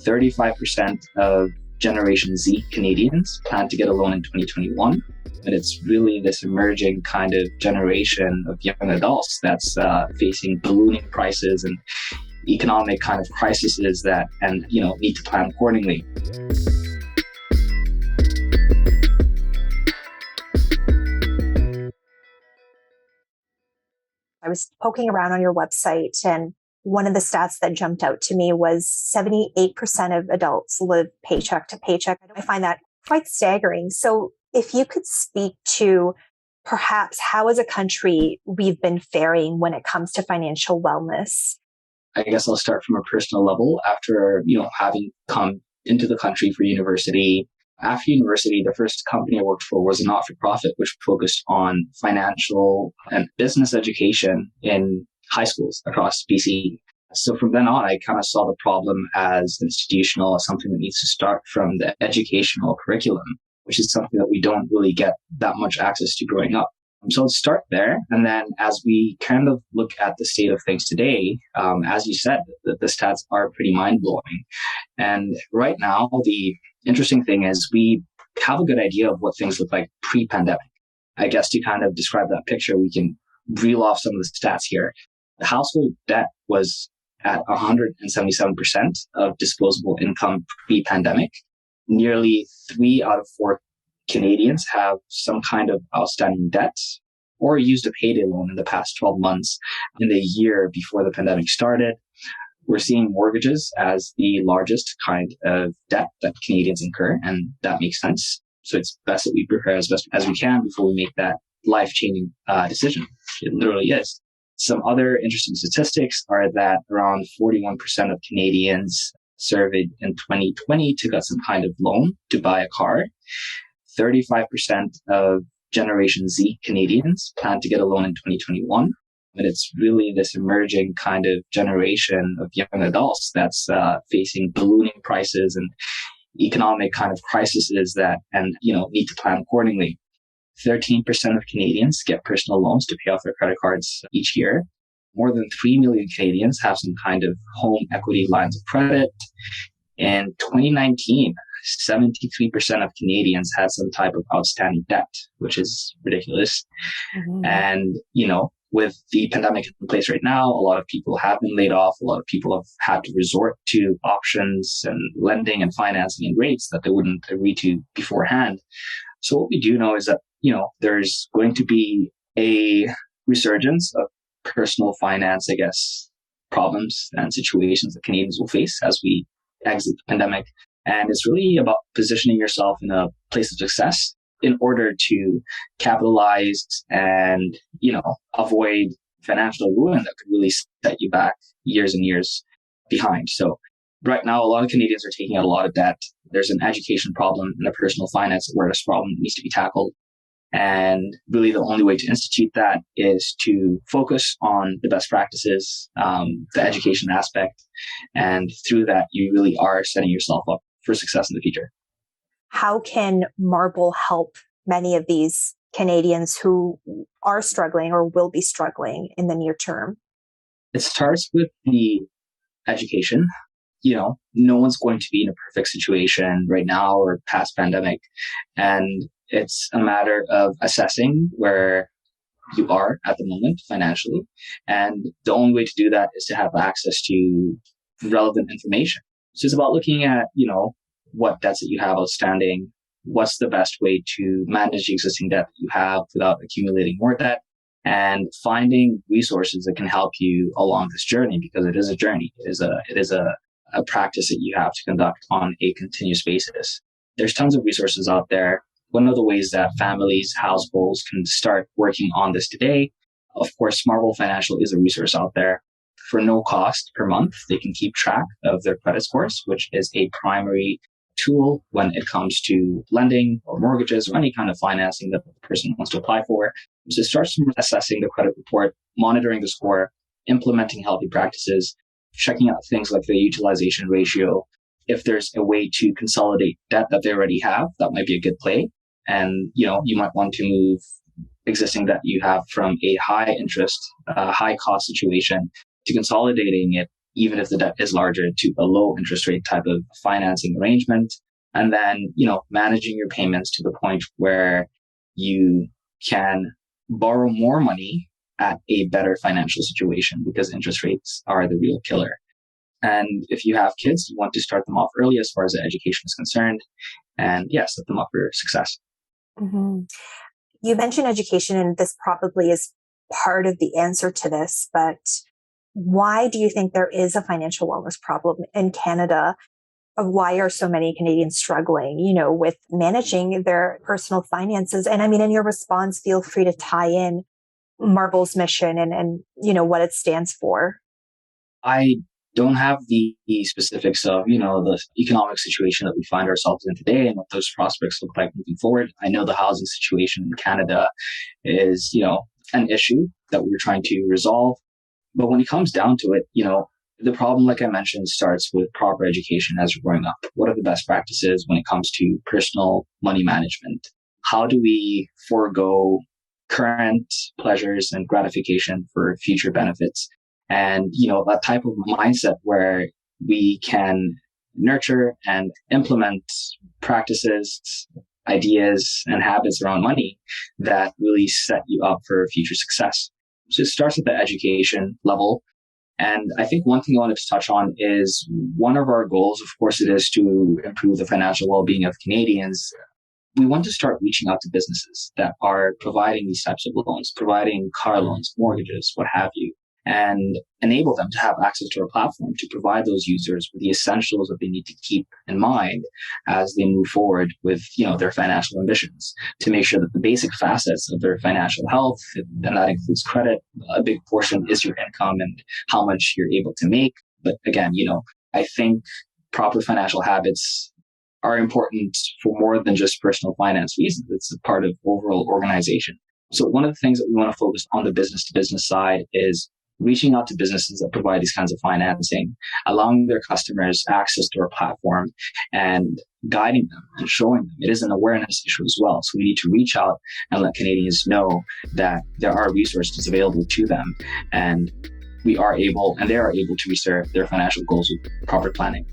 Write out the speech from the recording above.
35% of Generation Z Canadians plan to get a loan in 2021. And it's really this emerging kind of generation of young adults that's facing ballooning prices and economic kind of crises that, and need to plan accordingly. I was poking around on your website, and one of the stats that jumped out to me was 78% of adults live paycheck to paycheck. I find that quite staggering. So if you could speak to perhaps how as a country we've been faring when it comes to financial wellness. I guess I'll start from a personal level. After, having come into the country for university, after university, the first company I worked for was a not-for-profit, which focused on financial and business education in high schools across BC. So from then on, I kind of saw the problem as institutional, as something that needs to start from the educational curriculum, which is something that we don't really get that much access to growing up. So let's start there. And then as we kind of look at the state of things today, as you said, the stats are pretty mind-blowing. And right now, the interesting thing is we have a good idea of what things look like pre-pandemic. I guess to kind of describe that picture, we can reel off some of the stats here. The household debt was at 177% of disposable income pre-pandemic. Nearly 3 out of 4 Canadians have some kind of outstanding debt or used a payday loan in the past 12 months in the year before the pandemic started. We're seeing mortgages as the largest kind of debt that Canadians incur, and that makes sense. So it's best that we prepare as best as we can before we make that life-changing decision. It literally is. Some other interesting statistics are that around 41% of Canadians surveyed in 2020 took out some kind of loan to buy a car. 35% of Generation Z Canadians plan to get a loan in 2021. And it's really this emerging kind of generation of young adults that's facing ballooning prices and economic kind of crises that, and need to plan accordingly. 13% of Canadians get personal loans to pay off their credit cards each year. More than 3 million Canadians have some kind of home equity lines of credit. In 2019, 73% of Canadians had some type of outstanding debt, which is ridiculous. Mm-hmm. And, with the pandemic in place right now, a lot of people have been laid off. A lot of people have had to resort to options and lending and financing and rates that they wouldn't agree to beforehand. So what we do know is that, there's going to be a resurgence of personal finance, I guess, problems and situations that Canadians will face as we exit the pandemic. And it's really about positioning yourself in a place of success in order to capitalize and, avoid financial ruin that could really set you back years and years behind. So right now, a lot of Canadians are taking out a lot of debt. There's an education problem and a personal finance awareness problem that needs to be tackled. And really the only way to institute that is to focus on the best practices, the education aspect. And through that, you really are setting yourself up for success in the future. How can MyMarble help many of these Canadians who are struggling or will be struggling in the near term? It starts with the education. No one's going to be in a perfect situation right now or past pandemic. And it's a matter of assessing where you are at the moment financially. And the only way to do that is to have access to relevant information. So it's about looking at, what debts that you have outstanding, what's the best way to manage the existing debt that you have without accumulating more debt, and finding resources that can help you along this journey, because it is a journey. It is a practice that you have to conduct on a continuous basis. There's tons of resources out there. One of the ways that families, households can start working on this today, of course, MyMarble Financial is a resource out there. For no cost per month, they can keep track of their credit scores, which is a primary tool when it comes to lending or mortgages or any kind of financing that the person wants to apply for. So it starts from assessing the credit report, monitoring the score, implementing healthy practices, checking out things like the utilization ratio. If there's a way to consolidate debt that they already have, that might be a good play. And, you might want to move existing debt you have from a high interest, high cost situation to consolidating it even if the debt is larger, to a low interest rate type of financing arrangement. And then, managing your payments to the point where you can borrow more money at a better financial situation, because interest rates are the real killer. And if you have kids, you want to start them off early as far as their education is concerned, and set them up for success. Mm-hmm. You mentioned education, and this probably is part of the answer to this, but why do you think there is a financial wellness problem in Canada? Why are so many Canadians struggling, with managing their personal finances? And I mean, in your response, feel free to tie in Marble's mission and what it stands for. I don't have the specifics of, the economic situation that we find ourselves in today and what those prospects look like moving forward. I know the housing situation in Canada is, an issue that we're trying to resolve. But when it comes down to it, the problem, like I mentioned, starts with proper education as you're growing up. What are the best practices when it comes to personal money management? How do we forego current pleasures and gratification for future benefits? And, that type of mindset where we can nurture and implement practices, ideas, and habits around money that really set you up for future success. So it starts at the education level. And I think one thing I wanted to touch on is one of our goals, of course, it is to improve the financial well-being of Canadians. We want to start reaching out to businesses that are providing these types of loans, providing car loans, mortgages, what have you, and enable them to have access to our platform to provide those users with the essentials that they need to keep in mind as they move forward with, their financial ambitions, to make sure that the basic facets of their financial health, and that includes credit, a big portion is your income and how much you're able to make. But again, I think proper financial habits are important for more than just personal finance reasons. It's a part of overall organization. So one of the things that we want to focus on the business to business side is reaching out to businesses that provide these kinds of financing, allowing their customers access to our platform and guiding them and showing them. It is an awareness issue as well. So we need to reach out and let Canadians know that there are resources available to them, and they are able to reach their financial goals with proper planning.